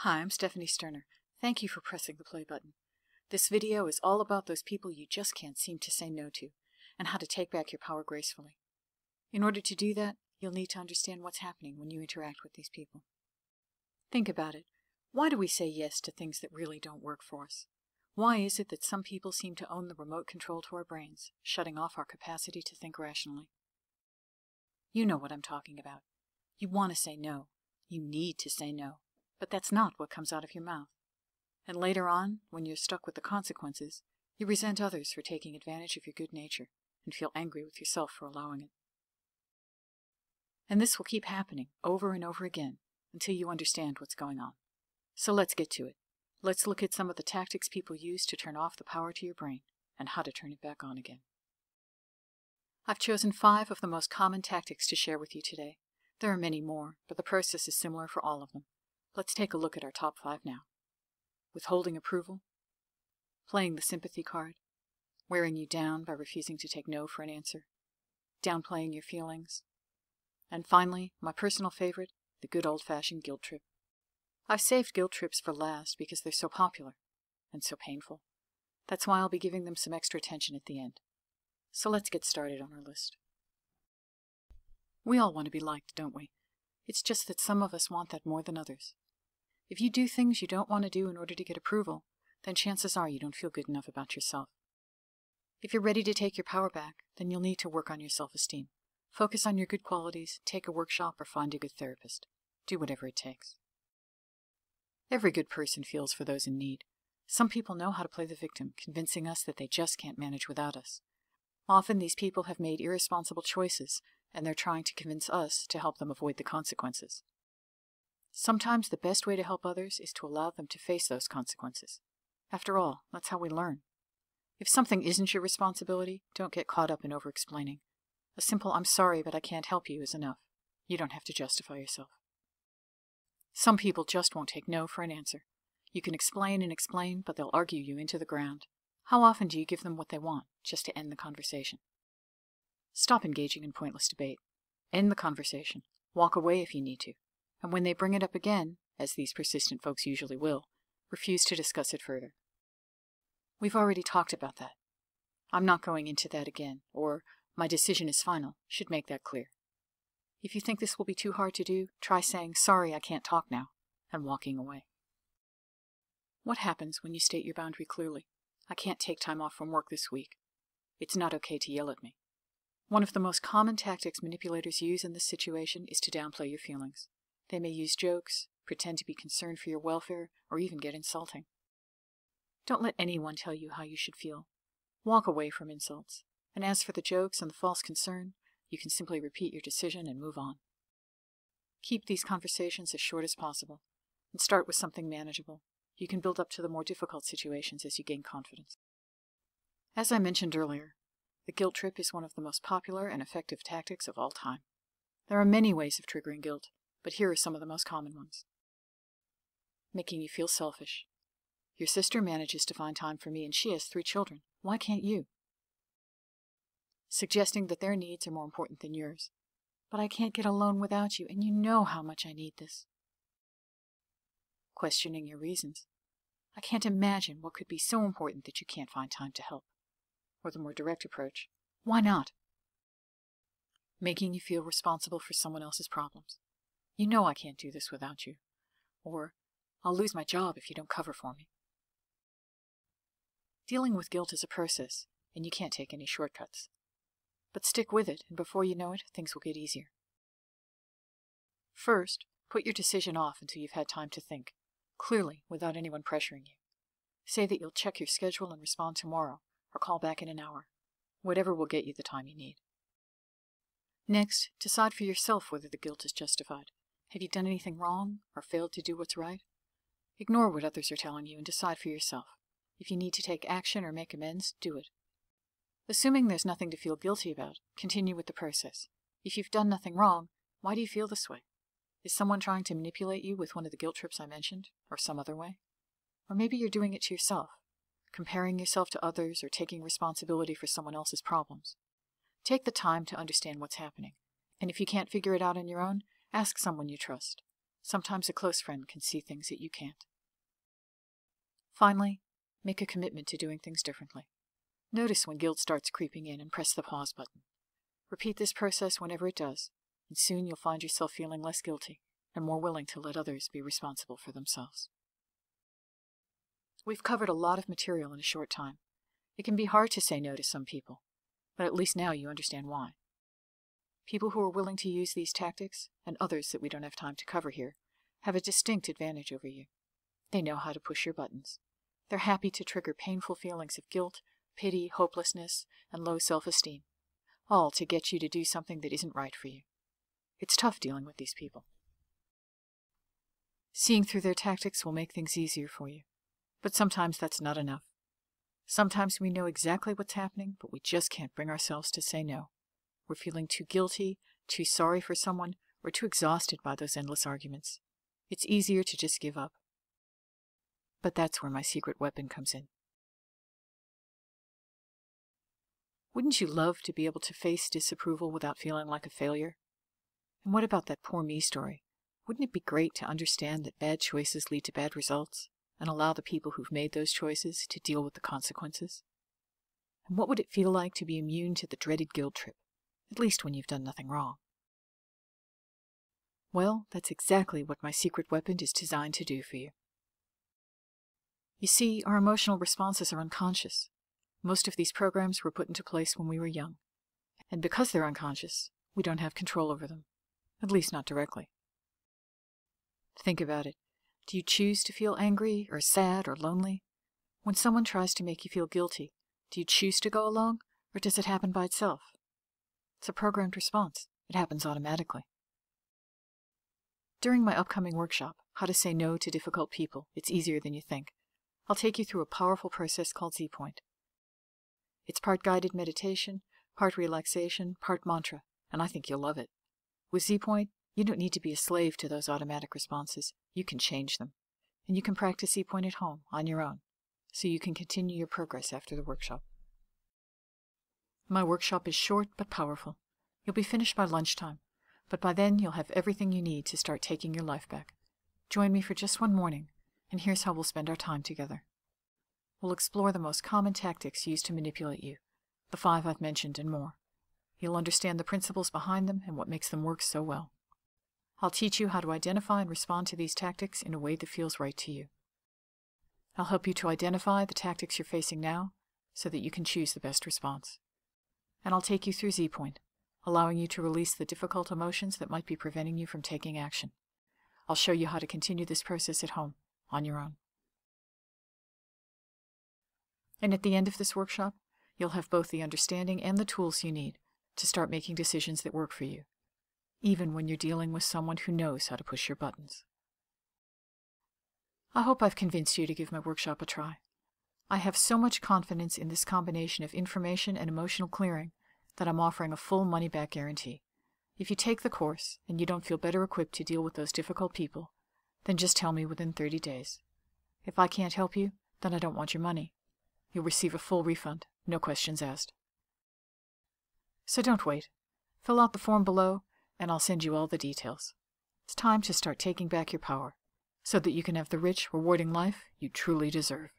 Hi, I'm Stephanie Sterner. Thank you for pressing the play button. This video is all about those people you just can't seem to say no to, and how to take back your power gracefully. In order to do that, you'll need to understand what's happening when you interact with these people. Think about it. Why do we say yes to things that really don't work for us? Why is it that some people seem to own the remote control to our brains, shutting off our capacity to think rationally? You know what I'm talking about. You want to say no. You need to say no. But that's not what comes out of your mouth. And later on, when you're stuck with the consequences, you resent others for taking advantage of your good nature and feel angry with yourself for allowing it. And this will keep happening over and over again until you understand what's going on. So let's get to it. Let's look at some of the tactics people use to turn off the power to your brain and how to turn it back on again. I've chosen 5 of the most common tactics to share with you today. There are many more, but the process is similar for all of them. Let's take a look at our top 5 now. Withholding approval, playing the sympathy card, wearing you down by refusing to take no for an answer, downplaying your feelings, and finally, my personal favorite, the good old-fashioned guilt trip. I've saved guilt trips for last because they're so popular and so painful. That's why I'll be giving them some extra attention at the end. So let's get started on our list. We all want to be liked, don't we? It's just that some of us want that more than others. If you do things you don't want to do in order to get approval, then chances are you don't feel good enough about yourself. If you're ready to take your power back, then you'll need to work on your self-esteem. Focus on your good qualities, take a workshop, or find a good therapist. Do whatever it takes. Every good person feels for those in need. Some people know how to play the victim, convincing us that they just can't manage without us. Often these people have made irresponsible choices, and they're trying to convince us to help them avoid the consequences. Sometimes the best way to help others is to allow them to face those consequences. After all, that's how we learn. If something isn't your responsibility, don't get caught up in over-explaining. A simple "I'm sorry, but I can't help you" is enough. You don't have to justify yourself. Some people just won't take no for an answer. You can explain and explain, but they'll argue you into the ground. How often do you give them what they want, just to end the conversation? Stop engaging in pointless debate. End the conversation. Walk away if you need to. And when they bring it up again, as these persistent folks usually will, refuse to discuss it further. We've already talked about that. I'm not going into that again, or my decision is final should make that clear. If you think this will be too hard to do, try saying, "Sorry, I can't talk now," and walking away. What happens when you state your boundary clearly? "I can't take time off from work this week. It's not okay to yell at me." One of the most common tactics manipulators use in this situation is to downplay your feelings. They may use jokes, pretend to be concerned for your welfare, or even get insulting. Don't let anyone tell you how you should feel. Walk away from insults. And as for the jokes and the false concern, you can simply repeat your decision and move on. Keep these conversations as short as possible, and start with something manageable. You can build up to the more difficult situations as you gain confidence. As I mentioned earlier, the guilt trip is one of the most popular and effective tactics of all time. There are many ways of triggering guilt, but here are some of the most common ones. Making you feel selfish. Your sister manages to find time for me and she has 3 children. Why can't you? Suggesting that their needs are more important than yours. But I can't get alone without you, and you know how much I need this. Questioning your reasons. I can't imagine what could be so important that you can't find time to help. Or the more direct approach, why not? Making you feel responsible for someone else's problems. You know I can't do this without you. Or, I'll lose my job if you don't cover for me. Dealing with guilt is a process, and you can't take any shortcuts. But stick with it, and before you know it, things will get easier. First, put your decision off until you've had time to think, clearly, without anyone pressuring you. Say that you'll check your schedule and respond tomorrow, or call back in an hour. Whatever will get you the time you need. Next, decide for yourself whether the guilt is justified. Have you done anything wrong, or failed to do what's right? Ignore what others are telling you and decide for yourself. If you need to take action or make amends, do it. Assuming there's nothing to feel guilty about, continue with the process. If you've done nothing wrong, why do you feel this way? Is someone trying to manipulate you with one of the guilt trips I mentioned, or some other way? Or maybe you're doing it to yourself, comparing yourself to others or taking responsibility for someone else's problems. Take the time to understand what's happening, and if you can't figure it out on your own, ask someone you trust. Sometimes a close friend can see things that you can't. Finally, make a commitment to doing things differently. Notice when guilt starts creeping in and press the pause button. Repeat this process whenever it does, and soon you'll find yourself feeling less guilty and more willing to let others be responsible for themselves. We've covered a lot of material in a short time. It can be hard to say no to some people, but at least now you understand why. People who are willing to use these tactics, and others that we don't have time to cover here, have a distinct advantage over you. They know how to push your buttons. They're happy to trigger painful feelings of guilt, pity, hopelessness, and low self-esteem, all to get you to do something that isn't right for you. It's tough dealing with these people. Seeing through their tactics will make things easier for you, but sometimes that's not enough. Sometimes we know exactly what's happening, but we just can't bring ourselves to say no. We're feeling too guilty, too sorry for someone, or too exhausted by those endless arguments. It's easier to just give up. But that's where my secret weapon comes in. Wouldn't you love to be able to face disapproval without feeling like a failure? And what about that poor me story? Wouldn't it be great to understand that bad choices lead to bad results, and allow the people who've made those choices to deal with the consequences? And what would it feel like to be immune to the dreaded guilt trip, at least when you've done nothing wrong? Well, that's exactly what my secret weapon is designed to do for you. You see, our emotional responses are unconscious. Most of these programs were put into place when we were young, and because they're unconscious, we don't have control over them, at least not directly. Think about it. Do you choose to feel angry or sad or lonely? When someone tries to make you feel guilty, do you choose to go along, or does it happen by itself? It's a programmed response. It happens automatically. During my upcoming workshop, How to Say No to Difficult People, It's Easier Than You Think, I'll take you through a powerful process called Z-Point. It's part guided meditation, part relaxation, part mantra, and I think you'll love it. With Z-Point, you don't need to be a slave to those automatic responses. You can change them. And you can practice Z-Point at home, on your own, so you can continue your progress after the workshop. My workshop is short but powerful. You'll be finished by lunchtime, but by then you'll have everything you need to start taking your life back. Join me for just one morning, and here's how we'll spend our time together. We'll explore the most common tactics used to manipulate you, the 5 I've mentioned and more. You'll understand the principles behind them and what makes them work so well. I'll teach you how to identify and respond to these tactics in a way that feels right to you. I'll help you to identify the tactics you're facing now so that you can choose the best response. And I'll take you through Z-Point, allowing you to release the difficult emotions that might be preventing you from taking action. I'll show you how to continue this process at home, on your own. And at the end of this workshop, you'll have both the understanding and the tools you need to start making decisions that work for you, even when you're dealing with someone who knows how to push your buttons. I hope I've convinced you to give my workshop a try. I have so much confidence in this combination of information and emotional clearing that I'm offering a full money-back guarantee. If you take the course and you don't feel better equipped to deal with those difficult people, then just tell me within 30 days. If I can't help you, then I don't want your money. You'll receive a full refund, no questions asked. So don't wait. Fill out the form below, and I'll send you all the details. It's time to start taking back your power, so that you can have the rich, rewarding life you truly deserve.